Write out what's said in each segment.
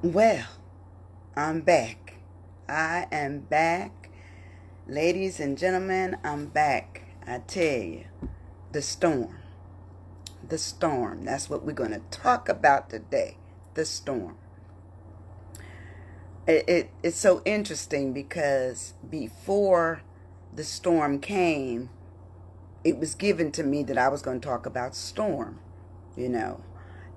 Well, I'm back. I am back. Ladies and gentlemen, I'm back. I tell you, the storm. The storm. That's what we're going to talk about today. The storm. It's so interesting because before the storm came, it was given to me that I was going to talk about storm, you know.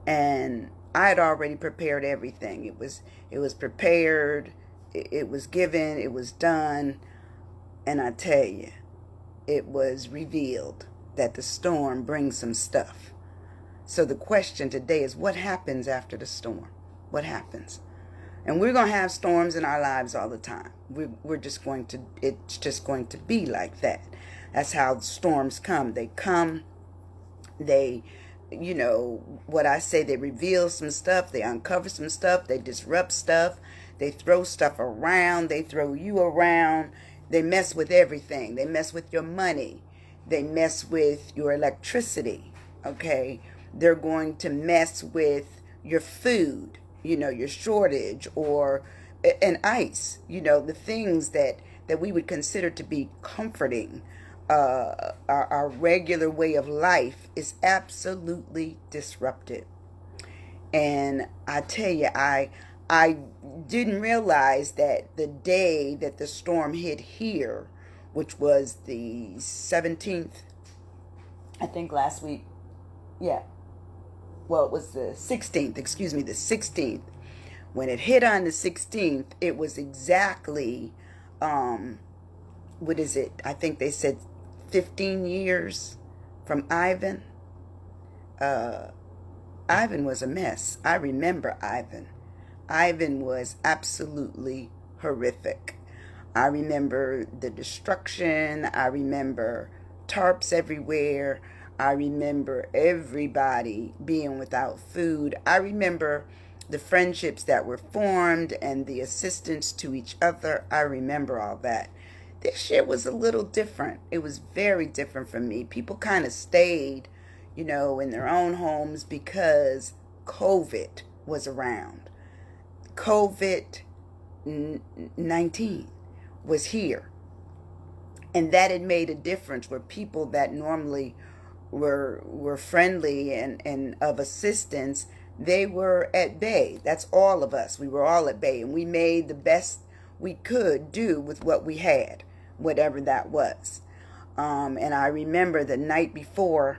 And I had already prepared everything. It was prepared, it was given, it was done, and I tell you, it was revealed that the storm brings some stuff. So the question today is, what happens after the storm? What happens? And we're going to have storms in our lives all the time. We're just going to, it's just going to be like that. That's how storms come. They come, they, what I say, they reveal some stuff, they uncover some stuff, they disrupt stuff, they throw stuff around, they throw you around, they mess with everything. They mess with your money, they mess with your electricity, okay? They're going to mess with your food, your shortage, or an ice, the things that we would consider to be comforting. Our regular way of life is absolutely disrupted. And I tell you, I didn't realize that the day that the storm hit here, which was the 17th, I think last week, yeah, well, it was the 16th, excuse me, the 16th. When it hit on the 16th, it was exactly, what is it? I think they said 15 years from Ivan. Uh, Ivan was a mess. I remember Ivan. Ivan was absolutely horrific. I remember the destruction. I remember tarps everywhere. I remember everybody being without food. I remember the friendships that were formed and the assistance to each other. I remember all that. This year was a little different. It was very different for me. People kind of stayed, in their own homes because COVID was around. COVID 19 was here. And that had made a difference where people that normally were friendly and of assistance, they were at bay. That's all of us. We were all at bay, and we made the best we could do with what we had, whatever that was. And I remember the night before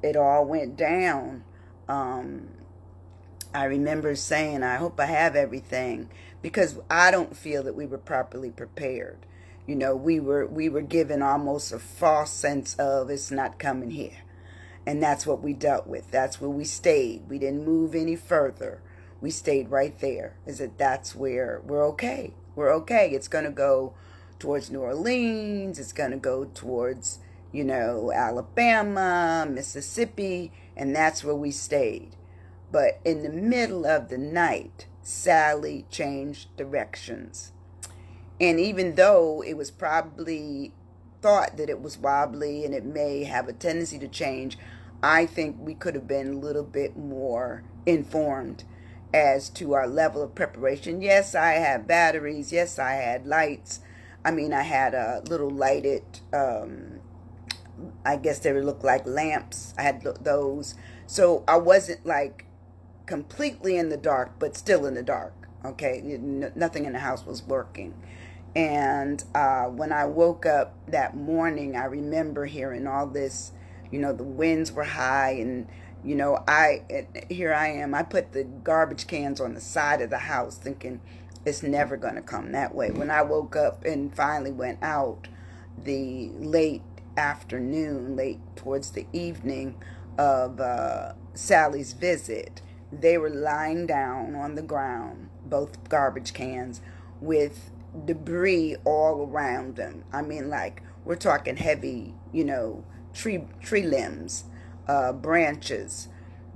it all went down, I remember saying, I hope I have everything, because I don't feel that we were properly prepared. We were given almost a false sense of it's not coming here. And that's what we dealt with. That's where we stayed. We didn't move any further. We stayed right there. That's where we're okay. We're okay. It's going to go towards New Orleans. It's going to go towards, Alabama, Mississippi, and that's where we stayed. But in the middle of the night, Sally changed directions. And even though it was probably thought that it was wobbly and it may have a tendency to change, I think we could have been a little bit more informed as to our level of preparation. Yes, I had batteries. Yes, I had lights. I had a little lighted, I guess they would look like lamps. I had those. So I wasn't like completely in the dark, but still in the dark. Okay, nothing in the house was working. And when I woke up that morning, I remember hearing all this. The winds were high, and here I am. I put the garbage cans on the side of the house, thinking it's never going to come that way. When I woke up and finally went out, the late afternoon, late towards the evening of Sally's visit, they were lying down on the ground, both garbage cans, with debris all around them. Like we're talking heavy, tree limbs, branches.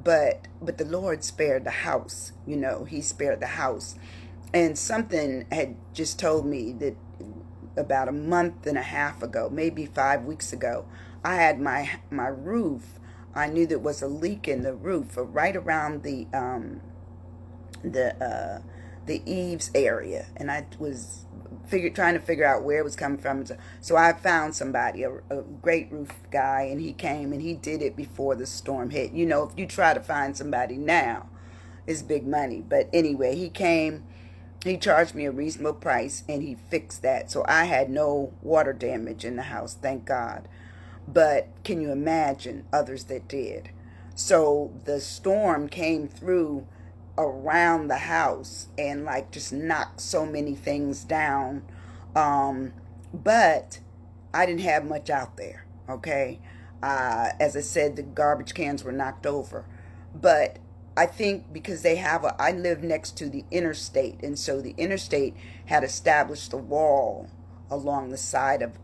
But the Lord spared the house. He spared the house. And something had just told me that about a month and a half ago, maybe 5 weeks ago, I had my roof. I knew there was a leak in the roof right around the the eaves area, and I was trying to figure out where it was coming from. So I found somebody, a great roof guy, and he came and he did it before the storm hit. You know, if you try to find somebody now, it's big money. But anyway, he came, he charged me a reasonable price, and he fixed that. So I had no water damage in the house, thank God. But can you imagine others that did? So the storm came through around the house and like just knocked so many things down. But I didn't have much out there. Okay. As I said, the garbage cans were knocked over. But I think because I live next to the interstate, and so the interstate had established a wall along the side of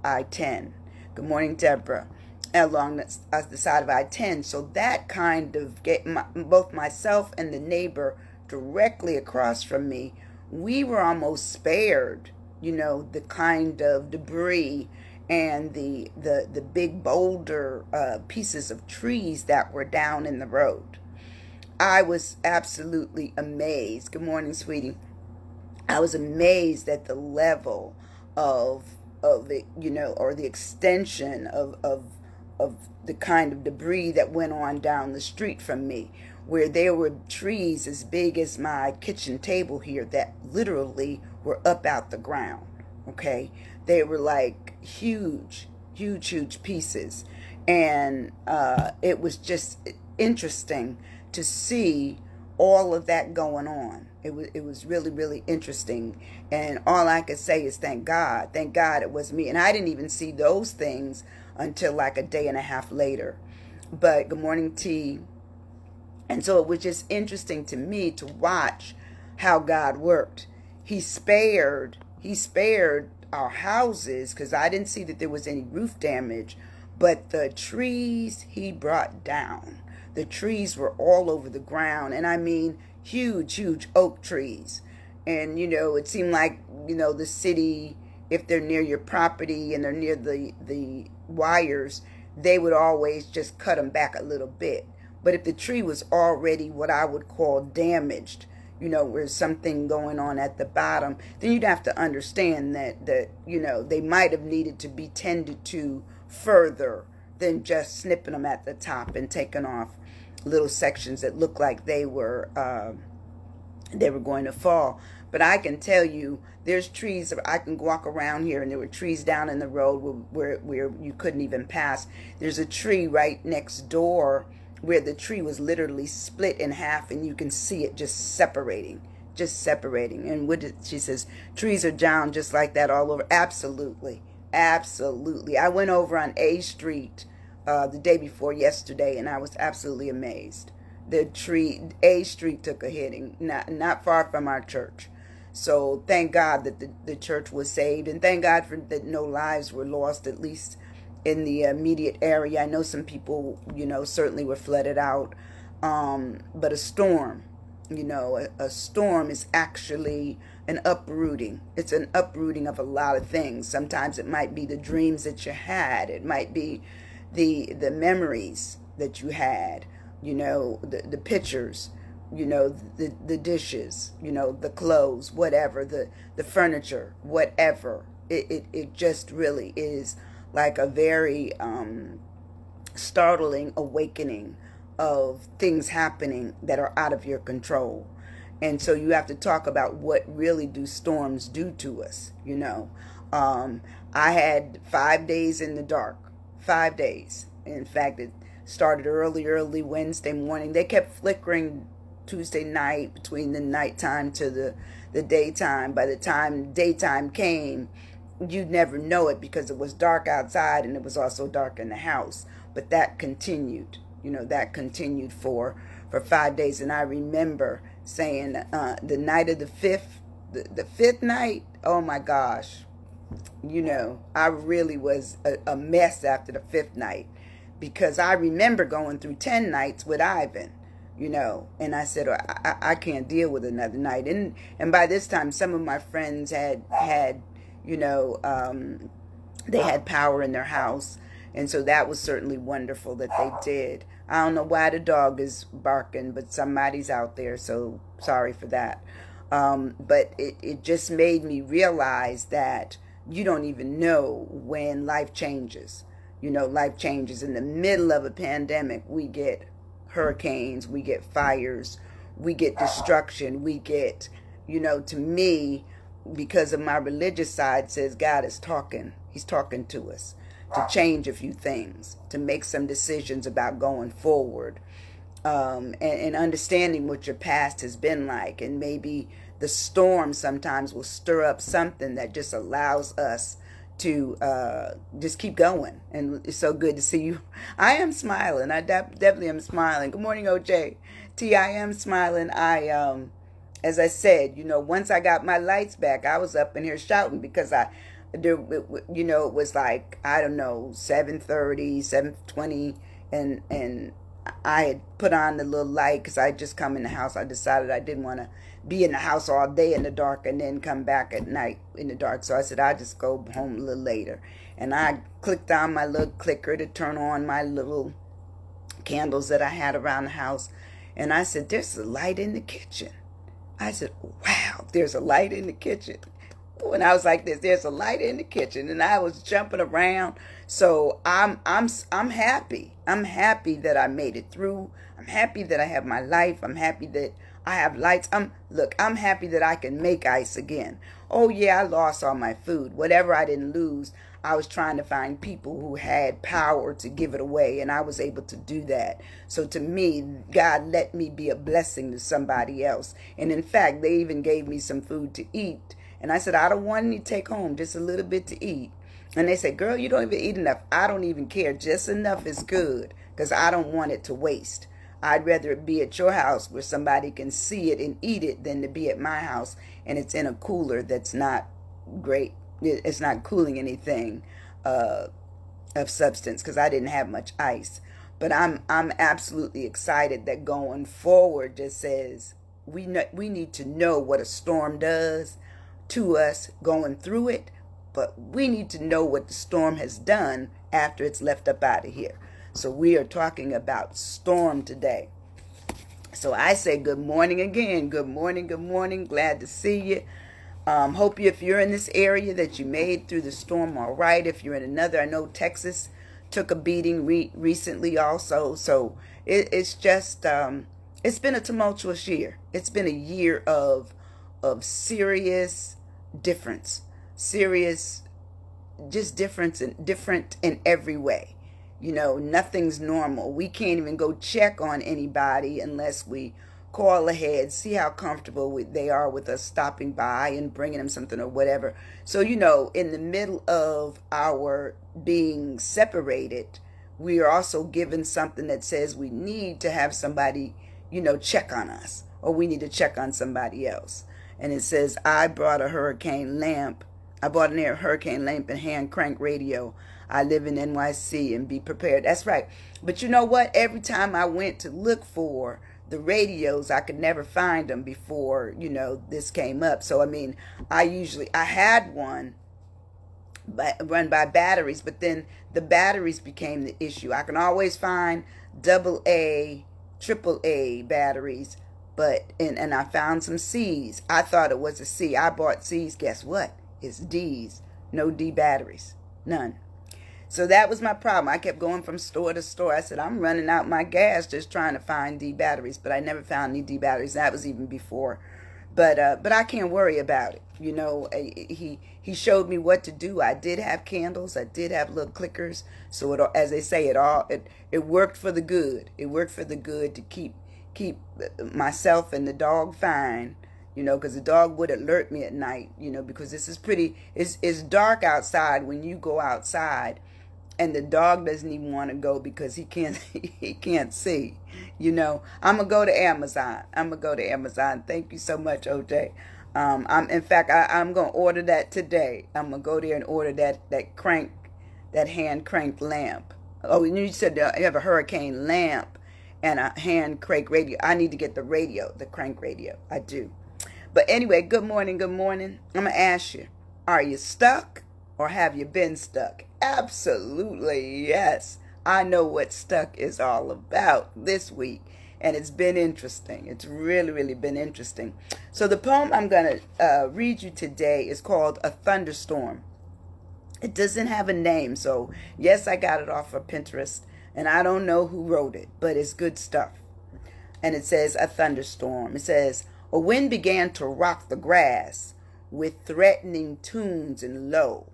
I-10. Good morning, Deborah. Along the side of I-10. So that kind of both myself and the neighbor directly across from me, we were almost spared, you know, the kind of debris and the big boulder pieces of trees that were down in the road. I was absolutely amazed. Good morning, sweetie. I was amazed at the level of the, you know, or the extension of the kind of debris that went on down the street from me, where there were trees as big as my kitchen table here that literally were up out the ground. Okay, they were like huge pieces, and it was just interesting to see all of that going on. It was really interesting, and all I could say is thank God it was me. And I didn't even see those things until like a day and a half later. But good morning, T. And so it was just interesting to me to watch how God worked. He spared our houses because I didn't see that there was any roof damage, but the trees he brought down. The trees were all over the ground, and I mean huge oak trees. And, you know, it seemed like, you know, the city, if they're near your property and they're near the wires, they would always just cut them back a little bit. But if the tree was already what I would call damaged, you know, where's something going on at the bottom, then you'd have to understand that you know, they might have needed to be tended to further than just snipping them at the top and taking off little sections that looked like they were going to fall. But I can tell you, there's trees. I can walk around here, and there were trees down in the road where you couldn't even pass. There's a tree right next door where the tree was literally split in half, and you can see it just separating. And she says, trees are down just like that all over. Absolutely. I went over on A Street the day before yesterday, and I was absolutely amazed. A Street took a hitting, not far from our church. So thank God that the church was saved, and thank God that no lives were lost, at least in the immediate area. I know some people, you know, certainly were flooded out. But a storm, you know, a storm is actually an uprooting. It's an uprooting of a lot of things. Sometimes it might be the dreams that you had. It might be the memories that you had, you know, the pictures, you know, the dishes, you know, the clothes, whatever, the furniture, whatever. It just really is like a very startling awakening of things happening that are out of your control. And so you have to talk about what really do storms do to us, you know. I had 5 days in the dark, 5 days. In fact, it started early Wednesday morning. They kept flickering Tuesday night between the nighttime to the daytime. By the time daytime came, you'd never know it because it was dark outside and it was also dark in the house. But that continued, you know, for 5 days. And I remember saying the night of the fifth night, oh my gosh, you know, I really was a mess after the fifth night, because I remember going through 10 nights with Ivan, you know, and I said, I can't deal with another night. And by this time, some of my friends had you know, they had power in their house. And so that was certainly wonderful that they did. I don't know why the dog is barking, but somebody's out there, so sorry for that. But it just made me realize that you don't even know when life changes. You know, life changes. In the middle of a pandemic, we get hurricanes, we get fires, we get destruction, we get, to me, because of my religious side, says God is talking. He's talking to us to change a few things, to make some decisions about going forward, and understanding what your past has been like. And maybe the storm sometimes will stir up something that just allows us to just keep going. And it's so good to see you. I am smiling. I definitely am smiling. Good morning, OJ. I am smiling. As I said, once I got my lights back, I was up in here shouting because it was like, I don't know, 7:30, 7:20, and I had put on the little light because I had just come in the house. I decided I didn't want to be in the house all day in the dark and then come back at night in the dark. So I said, I'll just go home a little later. And I clicked on my little clicker to turn on my little candles that I had around the house. And I said, there's a light in the kitchen. I said, wow, there's a light in the kitchen. And I was like this, there's a light in the kitchen, and I was jumping around. So I'm happy. I'm happy that I made it through. I'm happy that I have my life. I'm happy that I have lights. I'm happy that I can make ice again. Oh yeah, I lost all my food. Whatever I didn't lose, I was trying to find people who had power to give it away, and I was able to do that. So to me, God let me be a blessing to somebody else. And in fact, they even gave me some food to eat. And I said, I don't want any to take home, just a little bit to eat. And they said, girl, you don't even eat enough. I don't even care. Just enough is good because I don't want it to waste. I'd rather it be at your house where somebody can see it and eat it than to be at my house and it's in a cooler that's not great. It's not cooling anything of substance because I didn't have much ice. But I'm absolutely excited that going forward just says we need to know what a storm does to us going through it, but we need to know what the storm has done after it's left up out of here. So we are talking about storm today. So I say good morning again. Good morning, good morning. Glad to see you. Hope if you're in this area that you made through the storm all right. If you're in another, I know Texas took a beating recently also. So it's just, it's been a tumultuous year. It's been a year of serious difference, serious, just different in every way. Nothing's normal. We can't even go check on anybody unless we call ahead, see how comfortable they are with us stopping by and bringing them something or whatever. So, in the middle of our being separated, we are also given something that says we need to have somebody, check on us, or we need to check on somebody else. And it says, I brought a hurricane lamp. I bought a hurricane lamp and hand crank radio. I live in NYC and be prepared. That's right. But you know what? Every time I went to look for the radios, I could never find them before, this came up. So, I had one run by batteries, but then the batteries became the issue. I can always find AA, AAA batteries, and I found some C's. I thought it was a C. I bought C's. Guess what? It's D's. No D batteries. None. So that was my problem. I kept going from store to store. I said, I'm running out my gas just trying to find D batteries, but I never found any D batteries. That was even before. But I can't worry about it. He showed me what to do. I did have candles. I did have little clickers. So as they say, it worked for the good. It worked for the good to keep myself and the dog fine, because the dog would alert me at night, because this is it's dark outside when you go outside, and the dog doesn't even want to go because he can't see. I'm gonna go to Amazon. Thank you so much, OJ. I'm gonna order that today. I'm gonna go there and order that hand cranked lamp. Oh, you said you have a hurricane lamp and a hand crank radio. I need to get the radio, the crank radio. I do. But anyway, good morning, good morning. I'm going to ask you, are you stuck or have you been stuck? Absolutely, yes. I know what stuck is all about this week. And it's been interesting. It's really, really been interesting. So the poem I'm going to read you today is called A Thunderstorm. It doesn't have a name. So yes, I got it off of Pinterest. And I don't know who wrote it, but it's good stuff. And it says A Thunderstorm. It says, a wind began to rock the grass with threatening tunes and low,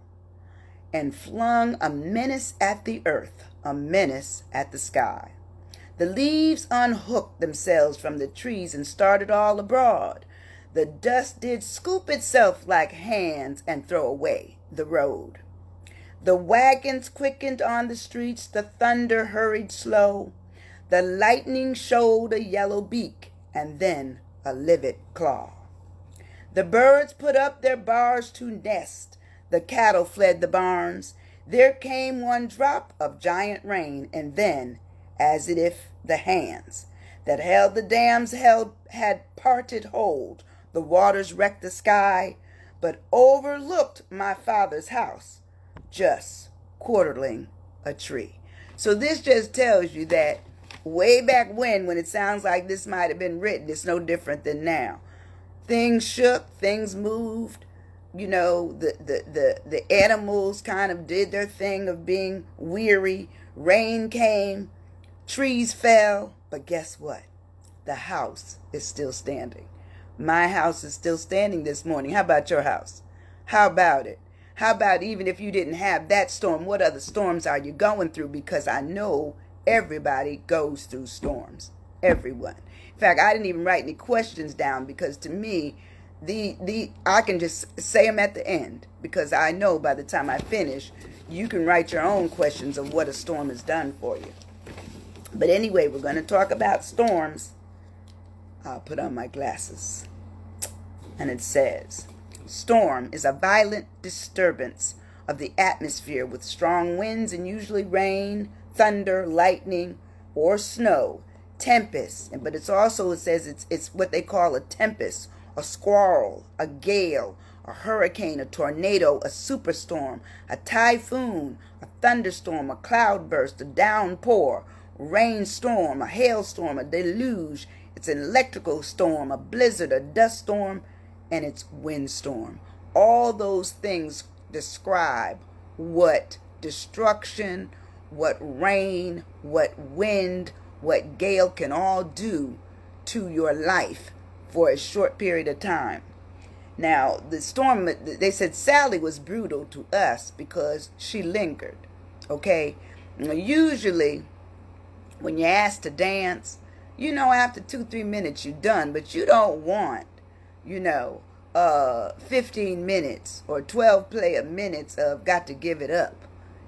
and flung a menace at the earth, a menace at the sky. The leaves unhooked themselves from the trees and started all abroad. The dust did scoop itself like hands and throw away the road. The wagons quickened on the streets, the thunder hurried slow. The lightning showed a yellow beak and then a livid claw. The birds put up their bars to nest. The cattle fled the barns. There came one drop of giant rain, and then, as if the hands that held the dams had parted hold, the waters wrecked the sky, but overlooked my father's house, just quartering a tree. So this just tells you that way back when it sounds like this might have been written, it's no different than now. Things shook, things moved. You know, the animals kind of did their thing of being weary. Rain came, trees fell, but guess what? The house is still standing. My house is still standing this morning. How about your house? How about it? How about even if you didn't have that storm, what other storms are you going through? Because I know everybody goes through storms. Everyone. In fact, I didn't even write any questions down because to me, I can just say them at the end because I know by the time I finish, you can write your own questions of what a storm has done for you. But anyway, we're going to talk about storms. I'll put on my glasses. And it says, storm is a violent disturbance of the atmosphere with strong winds and usually rain, thunder, lightning, or snow, tempest. But it says it's what they call a tempest, a squall, a gale, a hurricane, a tornado, a superstorm, a typhoon, a thunderstorm, a cloudburst, a downpour, rainstorm, a hailstorm, a deluge. It's an electrical storm, a blizzard, a dust storm, and it's windstorm. All those things describe what destruction, what rain, what wind, what gale can all do to your life for a short period of time. Now, the storm, they said Sally was brutal to us because she lingered, okay? Now, usually, when you're asked to dance, you know, after 2-3 minutes you're done, but you don't want, 15 minutes or 12 minutes of got to give it up.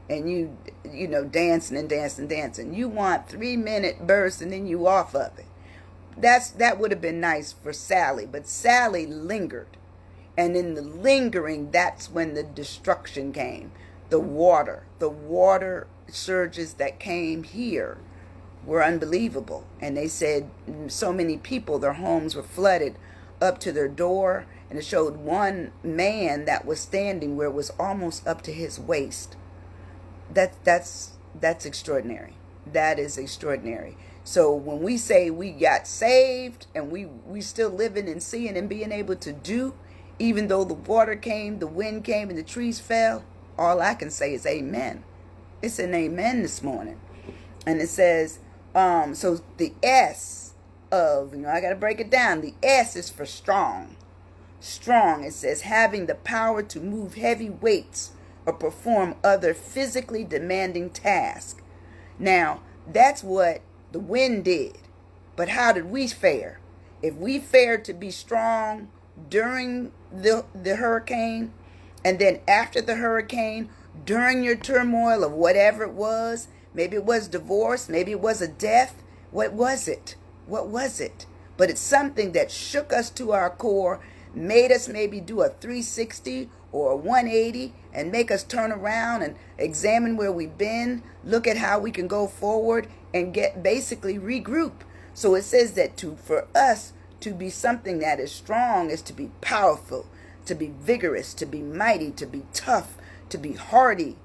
And you dancing and dancing and dancing. You want 3-minute bursts and then you off of it. That would have been nice for Sally, but Sally lingered. And in the lingering, that's when the destruction came. The water surges that came here were unbelievable. And they said so many people, their homes were flooded up to their door. And it showed one man that was standing where it was almost up to his waist. That's extraordinary. That is extraordinary. So when we say we got saved and we still living and seeing and being able to do, even though the water came, the wind came, and the trees fell, all I can say is amen. It's an amen this morning. And it says, so the S of, I got to break it down. The S is for strong. Strong, it says, having the power to move heavy weights or perform other physically demanding tasks. Now, that's what the wind did. But how did we fare? If we fared to be strong during the hurricane, and then after the hurricane, during your turmoil of whatever it was, maybe it was divorce, maybe it was a death, what was it? What was it? But it's something that shook us to our core, made us maybe do a 360 or a 180 and make us turn around and examine where we've been, look at how we can go forward and get basically regroup. So it says that for us to be something that is strong is to be powerful, to be vigorous, to be mighty, to be tough, to be hardy,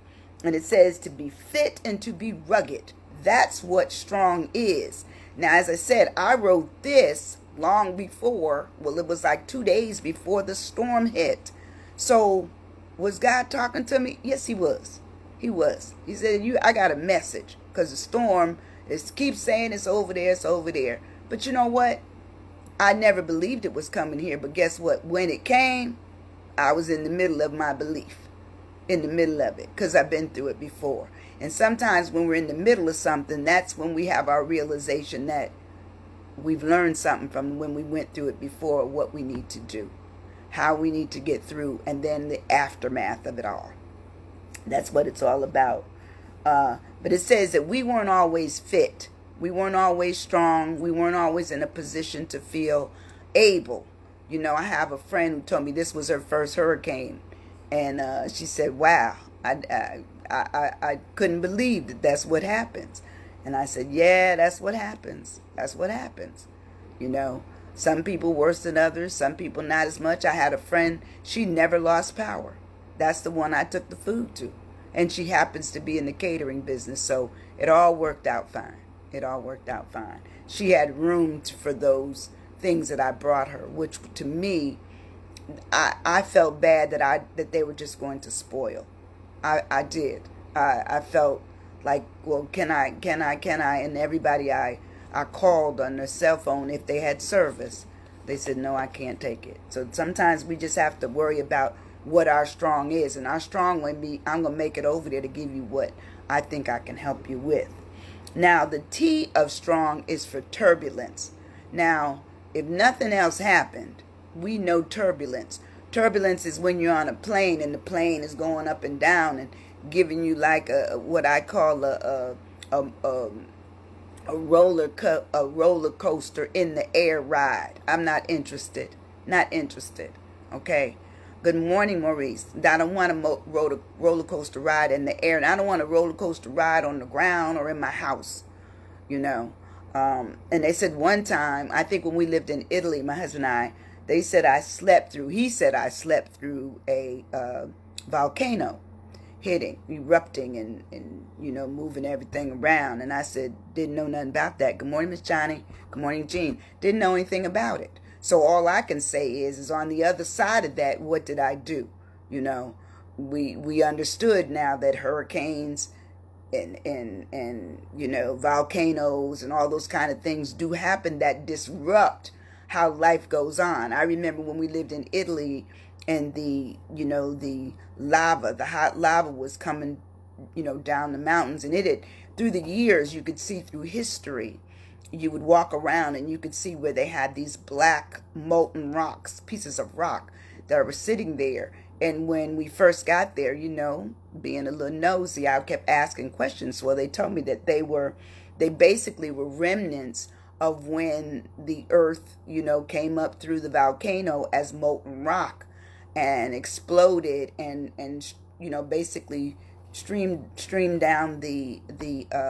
And it says to be fit and to be rugged. That's what strong is. Now, as I said, I wrote this long before, well, it was like 2 days before the storm hit. So, was God talking to me? Yes, he was. He was. He said, I got a message, because the storm keeps saying it's over there, it's over there. But you know what? I never believed it was coming here. But guess what? When it came, I was in the middle of my belief, in the middle of it, because I've been through it before. And sometimes when we're in the middle of something, that's when we have our realization that we've learned something from when we went through it before, what we need to do, how we need to get through, and then the aftermath of it all. That's what it's all about. But it says that we weren't always fit. We weren't always strong. We weren't always in a position to feel able. You know, I have a friend who told me this was her first hurricane. And she said, wow, I couldn't believe that that's what happens. And I said, yeah, that's what happens. That's what happens. You know, some people worse than others, some people not as much. I had a friend, she never lost power. That's the one I took the food to. And she happens to be in the catering business, so it all worked out fine. It all worked out fine. She had room for those things that I brought her, which to me, I felt bad that they were just going to spoil. I did. I felt like, well, can I? And everybody I called on their cell phone, if they had service, they said, no, I can't take it. So sometimes we just have to worry about what our strong is. And our strong will be, I'm going to make it over there to give you what I think I can help you with. Now, the T of strong is for turbulence. Now, if nothing else happened, we know turbulence. Turbulence is when you're on a plane and the plane is going up and down and giving you like what I call a roller coaster in the air ride. I'm not interested. Not interested. Okay. Good morning, Maurice. I don't want a roller coaster ride in the air, and I don't want a roller coaster ride on the ground or in my house. You know. And they said one time, I think when we lived in Italy, my husband and I, he said I slept through a volcano hitting, erupting, and you know, moving everything around. And I said, didn't know nothing about that. Good morning, Miss Johnny. Good morning, Jean. Didn't know anything about it. So all I can say is on the other side of that, what did I do? You know, we understood now that hurricanes and you know, volcanoes and all those kind of things do happen that disrupt how life goes on. I remember when we lived in Italy and the hot lava was coming, you know, down the mountains, and through the years you could see through history. You would walk around and you could see where they had these black molten rocks, pieces of rock that were sitting there. And when we first got there, you know, being a little nosy, I kept asking questions. Well, they told me that they basically were remnants of when the earth, you know, came up through the volcano as molten rock and exploded and you know, basically streamed down the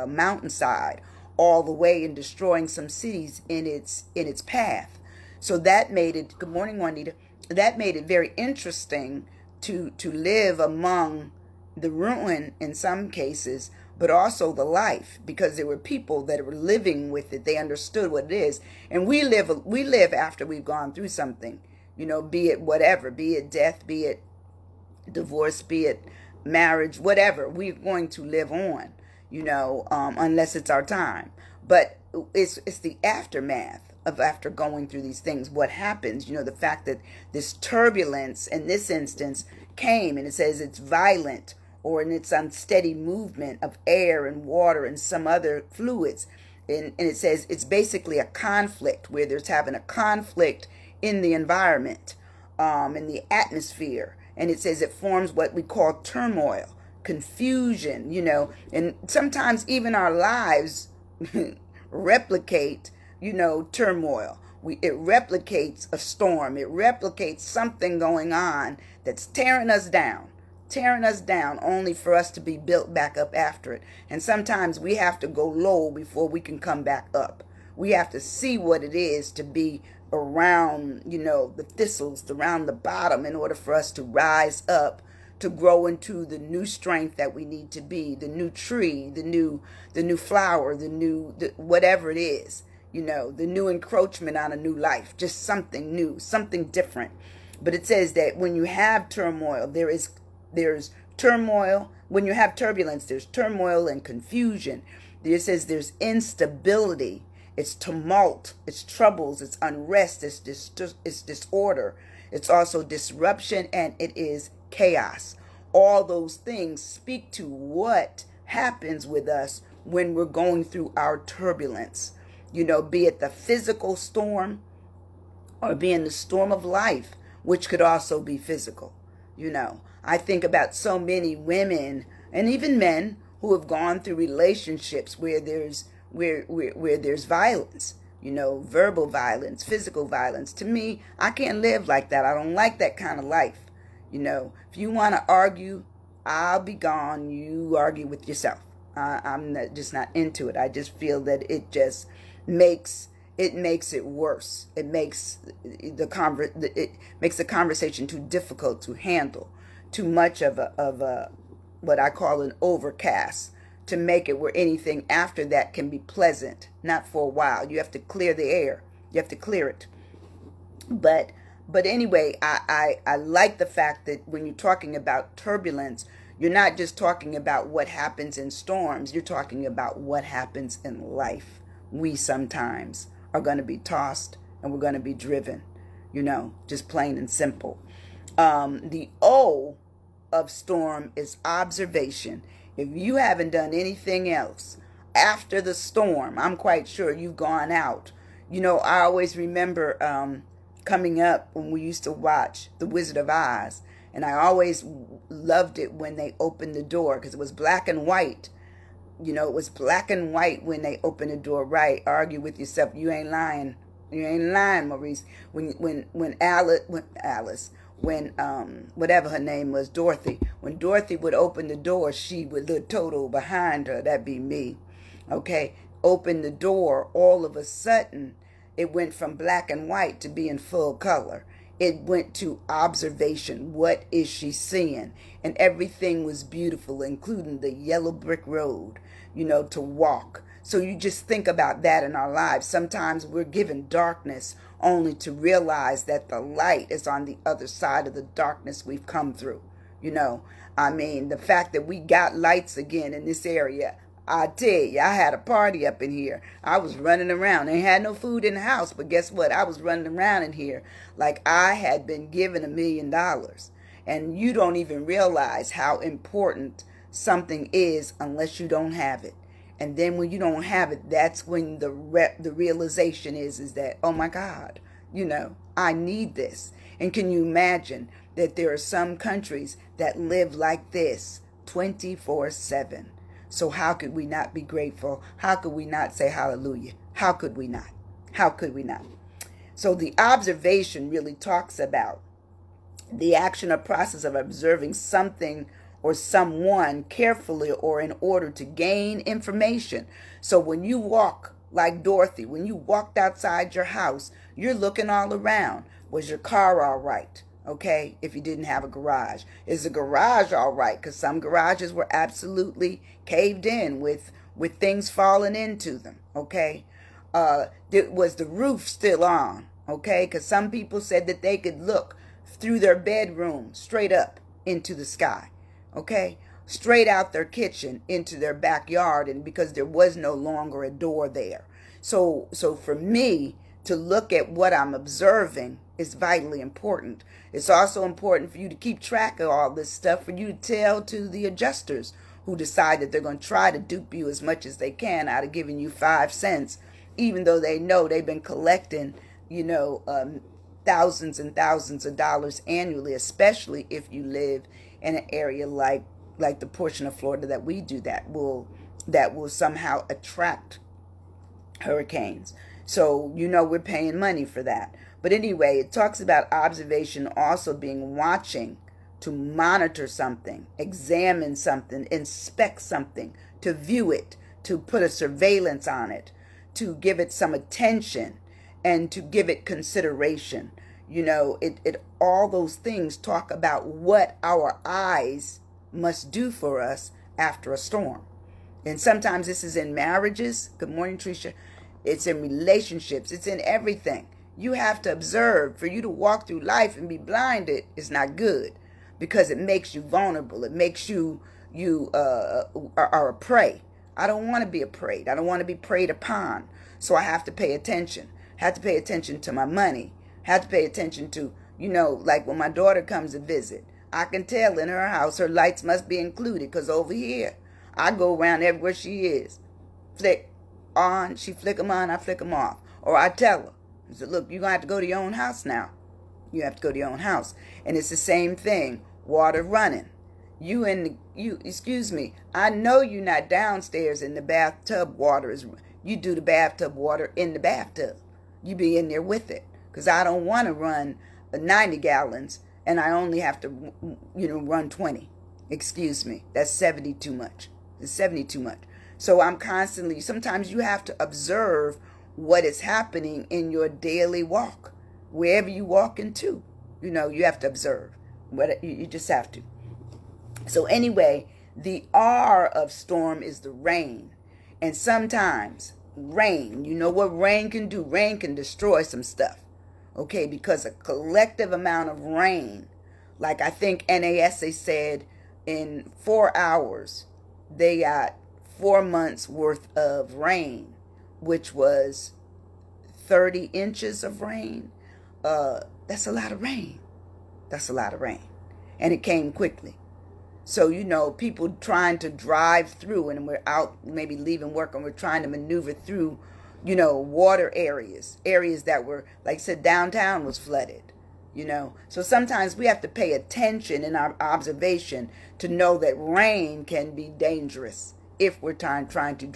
mountainside all the way and destroying some cities in its path. So that made it, good morning, Juanita, that made it very interesting to live among the ruin in some cases, but also the life, because there were people that were living with it. They understood what it is. And we live after we've gone through something, you know, be it whatever, be it death, be it divorce, be it marriage, whatever, we're going to live on, you know, unless it's our time. But it's the aftermath of after going through these things, what happens, you know, the fact that this turbulence in this instance came, and it says it's violent or in its unsteady movement of air and water and some other fluids. And it says it's basically a conflict, where there's having a conflict in the environment, in the atmosphere. And it says it forms what we call turmoil, confusion, you know, and sometimes even our lives replicate, you know, turmoil. It replicates a storm. It replicates something going on that's tearing us down only for us to be built back up after it. And sometimes we have to go low before we can come back up. We have to see what it is to be around, you know, the thistles, around the bottom, in order for us to rise up to grow into the new strength that we need to be, the new tree, the new flower, the whatever it is, the new encroachment on a new life, just something new, something different. But it says that when you have turmoil, there's turmoil. When you have turbulence, there's turmoil and confusion. It says there's instability, it's tumult, it's troubles, it's unrest, it's disorder, it's also disruption, and it is chaos. All those things speak to what happens with us when we're going through our turbulence. Be it the physical storm or being the storm of life, which could also be physical. I think about so many women and even men who have gone through relationships where there's violence, verbal violence, physical violence. To me, I can't live like that. I don't like that kind of life. If you want to argue, I'll be gone. You argue with yourself. I'm just not into it. I just feel that it just makes it worse. It makes the conversation too difficult to handle. Too much of a what I call an overcast, to make it where anything after that can be pleasant, not for a while. You have to clear the air. You have to clear it. But anyway, I like the fact that when you're talking about turbulence, you're not just talking about what happens in storms. You're talking about what happens in life. We sometimes are going to be tossed and we're going to be driven, just plain and simple. The O of storm is observation. If you haven't done anything else after the storm, I'm quite sure you've gone out. I always remember coming up when we used to watch The Wizard of Oz, and I always loved it when they opened the door because it was black and white. It was black and white when they opened the door. Right? Argue with yourself. You ain't lying. You ain't lying, Maurice. When Alice, whatever her name was, Dorothy, when Dorothy would open the door, she would look total behind her. That'd be me. Okay? Open the door, all of a sudden, it went from black and white to being full color. It went to observation. What is she seeing? And everything was beautiful, including the yellow brick road, to walk. So you just think about that in our lives. Sometimes we're given darkness only to realize that the light is on the other side of the darkness we've come through. The fact that we got lights again in this area, I tell you, I had a party up in here. I was running around. They had no food in the house, but guess what? I was running around in here like I had been given $1 million. And you don't even realize how important something is unless you don't have it. And then when you don't have it, that's when the realization is that, oh my God, I need this. And can you imagine that there are some countries that live like this 24/7? So how could we not be grateful? How could we not say hallelujah? How could we not? How could we not? So the observation really talks about the action or process of observing something or someone carefully or in order to gain information. So when you walk like Dorothy, when you walked outside your house, you're looking all around. Was your car all right? Okay, if you didn't have a garage. Is the garage all right? Because some garages were absolutely caved in with things falling into them. Okay, was the roof still on? Okay, because some people said that they could look through their bedroom straight up into the sky. Okay, straight out their kitchen into their backyard, and because there was no longer a door there. So for me to look at what I'm observing is vitally important. It's also important for you to keep track of all this stuff, for you to tell to the adjusters who decide that they're going to try to dupe you as much as they can out of giving you 5 cents, even though they know they've been collecting, thousands and thousands of dollars annually, especially if you live in an area like the portion of Florida that we do that will somehow attract hurricanes. So we're paying money for that. But anyway, it talks about observation also being watching, to monitor something, examine something, inspect something, to view it, to put a surveillance on it, to give it some attention, and to give it consideration. You know, it all those things talk about what our eyes must do for us after a storm. And sometimes this is in marriages. Good morning, Tricia. It's in relationships. It's in everything. You have to observe. For you to walk through life and be blinded is not good, because it makes you vulnerable. It makes are a prey. I don't want to be a prey. I don't want to be preyed upon. So I have to pay attention. I have to pay attention to my money. I have to pay attention to, like when my daughter comes to visit, I can tell in her house her lights must be included, because over here I go around everywhere she is. Flick on, she flick them on, I flick them off. Or I tell her, I said, look, you're going to have to go to your own house now. You have to go to your own house. And it's the same thing. Water running. Excuse me, I know you're not downstairs in the bathtub water. You do the bathtub water in the bathtub. You be in there with it. Because I don't want to run 90 gallons and I only have to, run 20. Excuse me, that's 70 too much. It's 70 too much. So I'm constantly, sometimes you have to observe what is happening in your daily walk. Wherever you walk into, you have to observe. You just have to. So anyway, the R of storm is the rain. And sometimes rain, you know what rain can do? Rain can destroy some stuff. Okay, because a collective amount of rain, like I think NASA said in 4 hours, they got 4 months worth of rain, which was 30 inches of rain. That's a lot of rain. That's a lot of rain. And it came quickly. So, people trying to drive through, and we're out maybe leaving work and we're trying to maneuver through, water areas that were, like I said, downtown was flooded, So sometimes we have to pay attention in our observation to know that rain can be dangerous if we're trying to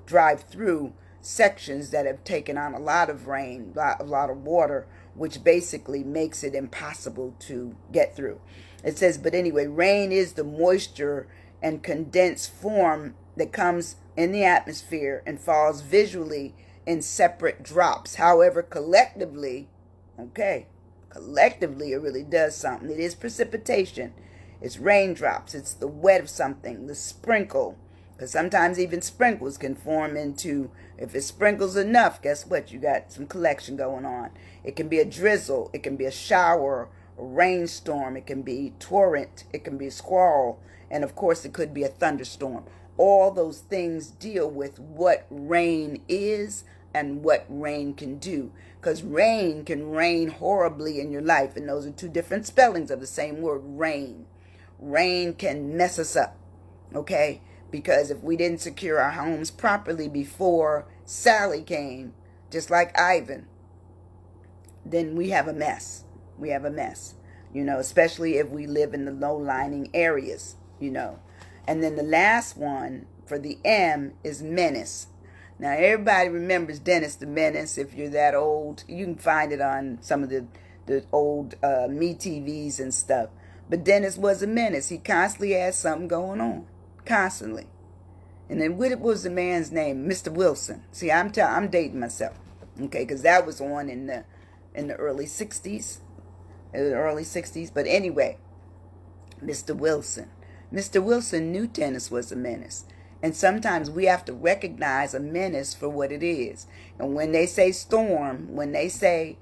drive through sections that have taken on a lot of rain, a lot of water, which basically makes it impossible to get through. It says, but anyway, rain is the moisture and condensed form that comes in the atmosphere and falls visually in separate drops. However, collectively, it really does something. It is precipitation. It's raindrops. It's the wet of something, the sprinkle. Because sometimes even sprinkles can form into, if it sprinkles enough, guess what? You got some collection going on. It can be a drizzle. It can be a shower, a rainstorm. It can be torrent. It can be a squall. And of course, it could be a thunderstorm. All those things deal with what rain is and what rain can do. Because rain can rain horribly in your life. And those are two different spellings of the same word, rain. Rain can mess us up. Okay? Because if we didn't secure our homes properly before Sally came, just like Ivan, then we have a mess. We have a mess, especially if we live in the low-lying areas, And then the last one for the M is menace. Now, everybody remembers Dennis the Menace. If you're that old, you can find it on some of the old Me TVs and stuff. But Dennis was a menace. He constantly had something going on. Constantly. And then what was the man's name? Mr. Wilson. See, I'm dating myself. Okay, because that was on in the early 60s. But anyway, Mr. Wilson. Mr. Wilson knew Dennis was a menace. And sometimes we have to recognize a menace for what it is. And when they say storm, when they say,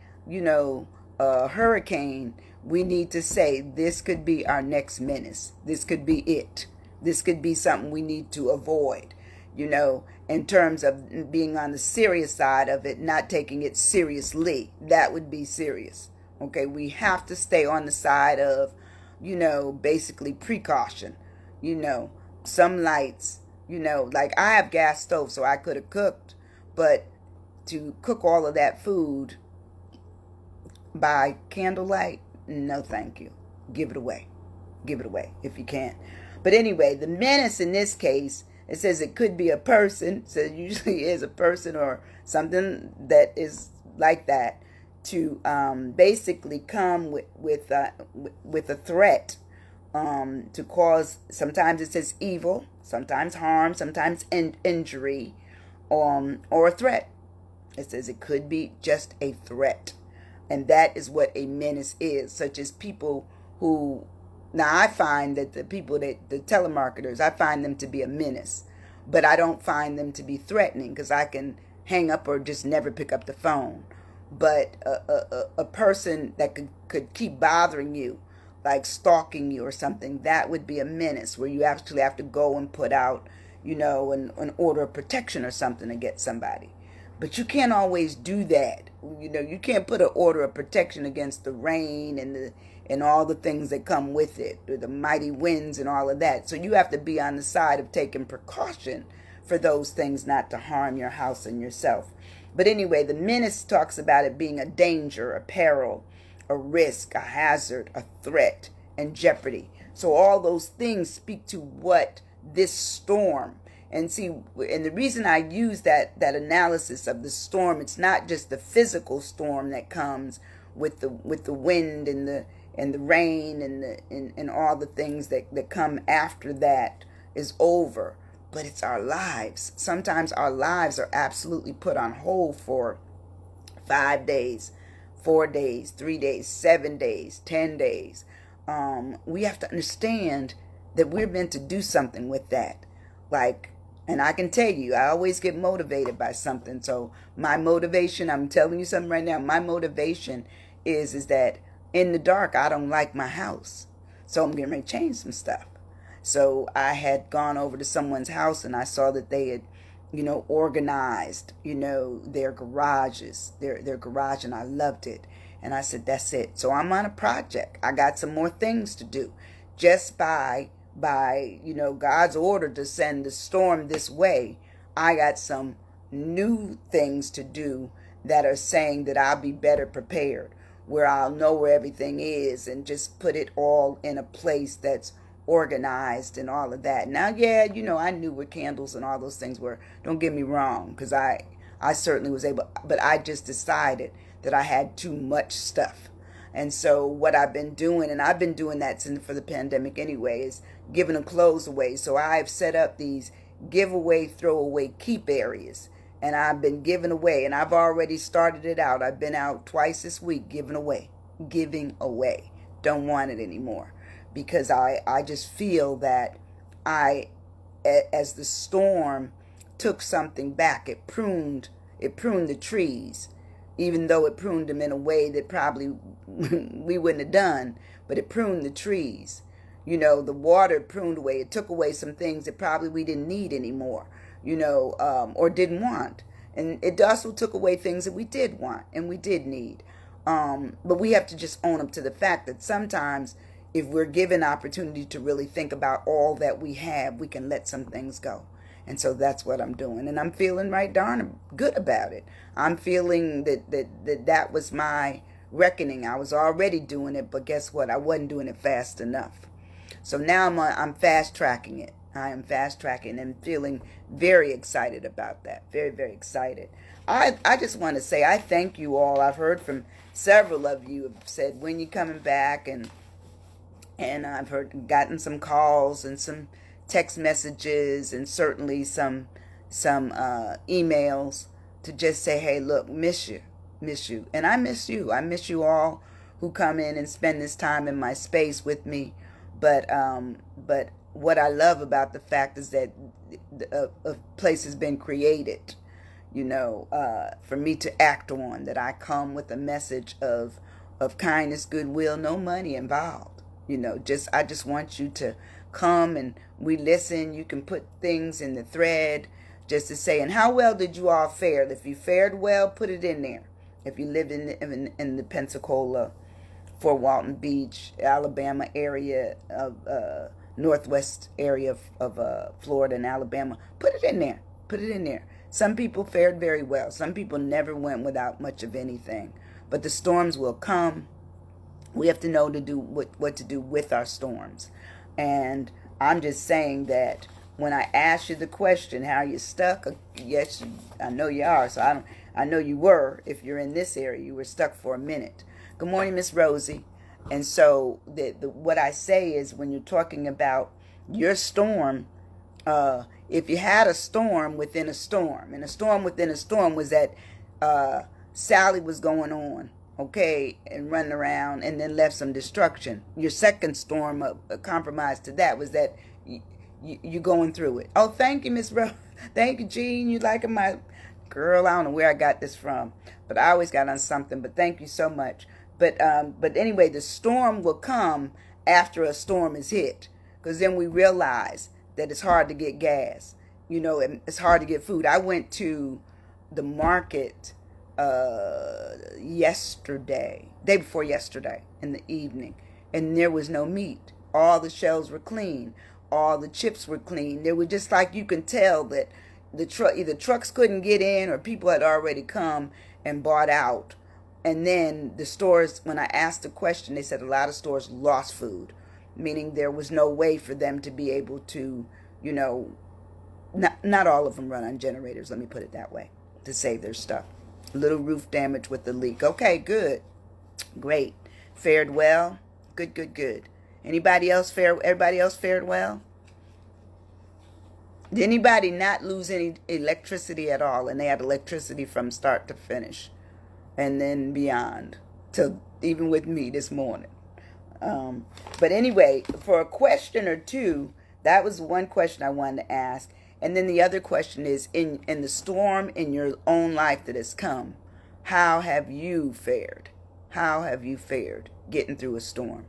hurricane, we need to say this could be our next menace. This could be it. This could be something we need to avoid, in terms of being on the serious side of it, not taking it seriously. That would be serious. Okay, we have to stay on the side of, basically precaution. Some lights, like I have gas stove, so I could have cooked, but to cook all of that food by candlelight, no thank you. Give it away. Give it away if you can. But anyway, the menace in this case, it says it could be a person. So it usually is a person or something that is like that, to basically come with a threat, to cause. Sometimes it says evil, sometimes harm, sometimes injury, or a threat. It says it could be just a threat. And that is what a menace is, such as people who, now I find that the people that, the telemarketers, I find them to be a menace, but I don't find them to be threatening because I can hang up or just never pick up the phone. But a person that could keep bothering you, like stalking you or something, that would be a menace where you actually have to go and put out, an order of protection or something to get somebody. But you can't always do that. You can't put an order of protection against the rain and all the things that come with it, the mighty winds and all of that. So you have to be on the side of taking precaution for those things not to harm your house and yourself. But anyway, the menace talks about it being a danger, a peril, a risk, a hazard, a threat, and jeopardy. So all those things speak to what this storm. And see, and the reason I use that analysis of the storm, it's not just the physical storm that comes with the wind and the rain and all the things that come after that is over, but it's our lives. Sometimes our lives are absolutely put on hold for 5 days, 4 days, 3 days, 7 days, 10 days. We have to understand that we're meant to do something with that. And I can tell you, I always get motivated by something. So my motivation, I'm telling you something right now, my motivation is that in the dark, I don't like my house. So I'm getting ready to change some stuff. So I had gone over to someone's house and I saw that they had, organized, their garages, their garage, and I loved it. And I said, that's it. So I'm on a project. I got some more things to do just by God's order to send the storm this way. I got some new things to do that are saying that I'll be better prepared, where I'll know where everything is and just put it all in a place that's organized and all of that. Now, yeah, I knew where candles and all those things were. Don't get me wrong, because I certainly was able, but I just decided that I had too much stuff. And so what I've been doing, and I've been doing that since for the pandemic anyway, is giving them clothes away. So I've set up these giveaway, throwaway, keep areas. And I've been giving away, and I've already started it out. I've been out twice this week giving away. Don't want it anymore. Because I just feel that as the storm took something back, it pruned the trees, even though it pruned them in a way that probably we wouldn't have done, but it pruned the trees. The water pruned away. It took away some things that probably we didn't need anymore, or didn't want. And it also took away things that we did want and we did need. But we have to just own up to the fact that sometimes if we're given opportunity to really think about all that we have, we can let some things go. And so that's what I'm doing. And I'm feeling right darn good about it. I'm feeling that was my reckoning. I was already doing it, but guess what? I wasn't doing it fast enough. So now I'm fast tracking it. I am fast tracking and feeling very excited about that. Very, very excited. I just want to say I thank you all. I've heard from several of you have said, when you coming back? And I've gotten some calls and some text messages and certainly some emails to just say, hey, look, miss you. And I miss you. I miss you all who come in and spend this time in my space with me. But what I love about the fact is that a place has been created, for me to act on, that I come with a message of kindness, goodwill, no money involved. I just want you to come and we listen. You can put things in the thread just to say, and how well did you all fare? If you fared well, put it in there. If you live in the Pensacola, Fort Walton Beach, Alabama area of northwest area of Florida and Alabama, put it in there. Put it in there. Some people fared very well. Some people never went without much of anything. But the storms will come. We have to know to do what to do with our storms. And I'm just saying that when I asked you the question, how you stuck? Yes, I know you are. So I know you were. If you're in this area, you were stuck for a minute. Good morning, Miss Rosie. And so what I say is, when you're talking about your storm, if you had a storm within a storm, and a storm within a storm was that Sally was going on, okay, and running around, and then left some destruction. Your second storm of a compromise to that was that you going through it. Oh, thank you, Miss Rose. Thank you, Jean. You liking my girl? I don't know where I got this from, but I always got on something. But thank you so much. But anyway, the storm will come after a storm is hit, because then we realize that it's hard to get gas. And it's hard to get food. I went to the market yesterday, day before yesterday, in the evening, and there was no meat. All the shelves were clean. All the chips were clean. They were just like, you can tell that either trucks couldn't get in or people had already come and bought out. And then the stores, when I asked the question, they said a lot of stores lost food, meaning there was no way for them to be able to, not all of them run on generators, let me put it that way, to save their stuff. A little roof damage with the leak. Okay, good. Great. Fared well? Good, good, good. Everybody else fared well? Did anybody not lose any electricity at all, and they had electricity from start to finish and then beyond, till even with me this morning? But anyway, for a question or two, that was one question I wanted to ask. And then the other question is, in the storm in your own life that has come, how have you fared? How have you fared getting through a storm?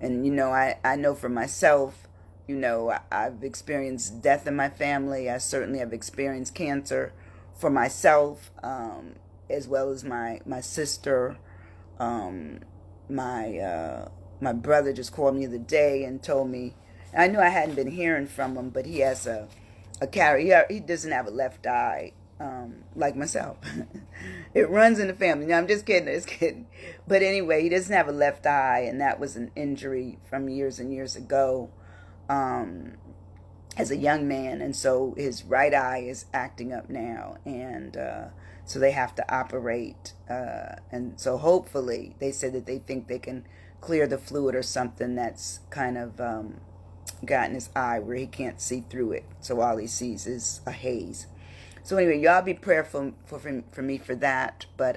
And, I know for myself, I've experienced death in my family. I certainly have experienced cancer for myself, as well as my sister. My brother just called me the other day and told me, and I knew I hadn't been hearing from him, but he has a he doesn't have a left eye, like myself. It runs in the family. No, I'm just kidding. But anyway, he doesn't have a left eye, and that was an injury from years and years ago, as a young man. And so his right eye is acting up now, and so they have to operate. And so hopefully, they said that they think they can clear the fluid or something that's kind of gotten his eye where he can't see through it. So all he sees is a haze. So anyway, y'all be prayerful for me for that. But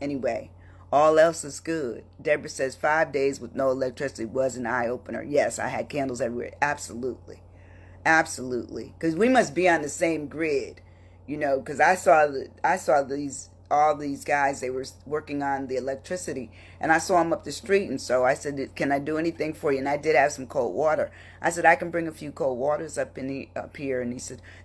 anyway, all else is good. Deborah says 5 days with no electricity was an eye-opener. Yes, I had candles everywhere. Absolutely. Absolutely. Because we must be on the same grid, because I saw all these guys, they were working on the electricity, and I saw them up the street, and so I said, can I do anything for you? And I did have some cold water. I said, I can bring a few cold waters up here. And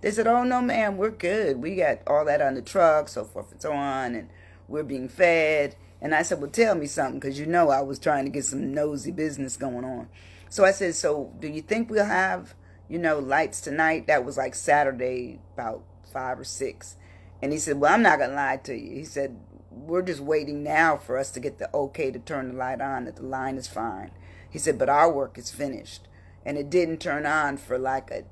they said, oh no ma'am, we're good, we got all that on the truck, so forth and so on, and we're being fed. And I said, well, tell me something, because I was trying to get some nosy business going on. So I said, so do you think we'll have lights tonight? That was like Saturday, about 5 or 6. And he said, well, I'm not going to lie to you. He said, we're just waiting now for us to get the okay to turn the light on, that the line is fine. He said, but our work is finished. And it didn't turn on for like a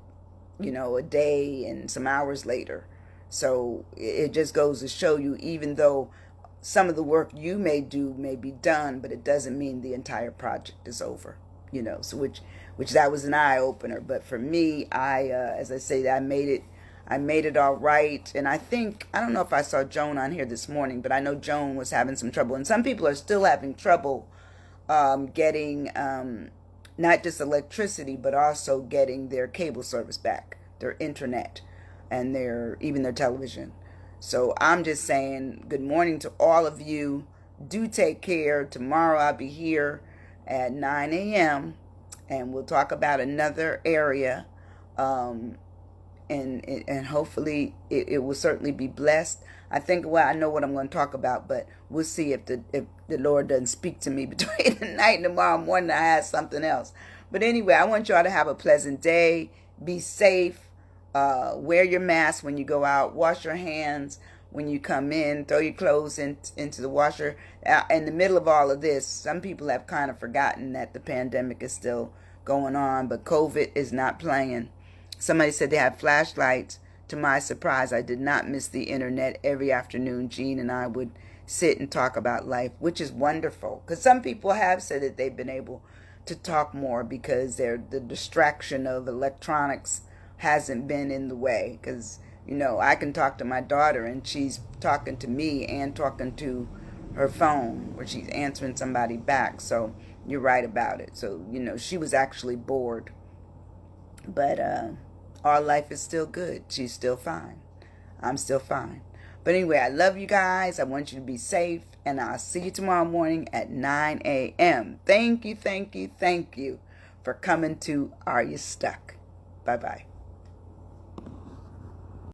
day and some hours later. So it just goes to show you, even though some of the work you may do may be done, but it doesn't mean the entire project is over. So which that was an eye opener. But for me, as I say, I made it all right. And I don't know if I saw Joan on here this morning, but I know Joan was having some trouble. And some people are still having trouble getting not just electricity, but also getting their cable service back, their internet, and even their television. So I'm just saying good morning to all of you. Do take care. Tomorrow I'll be here at 9 a.m. and we'll talk about another area. And hopefully it will certainly be blessed. I know what I'm going to talk about, but we'll see if the Lord doesn't speak to me between the night and tomorrow morning. I have something else. But anyway, I want y'all to have a pleasant day. Be safe. Wear your mask when you go out. Wash your hands when you come in. Throw your clothes into the washer. In the middle of all of this, some people have kind of forgotten that the pandemic is still going on, but COVID is not playing. Somebody said they had flashlights. To my surprise, I did not miss the internet. Every afternoon, Jean and I would sit and talk about life, which is wonderful. Because some people have said that they've been able to talk more because the distraction of electronics hasn't been in the way. Because, I can talk to my daughter and she's talking to me and talking to her phone where she's answering somebody back. So you're right about it. So, she was actually bored. But our life is still good. She's still fine. I'm still fine. But anyway, I love you guys. I want you to be safe. And I'll see you tomorrow morning at 9 a.m. Thank you, thank you, thank you for coming to Are You Stuck? Bye-bye.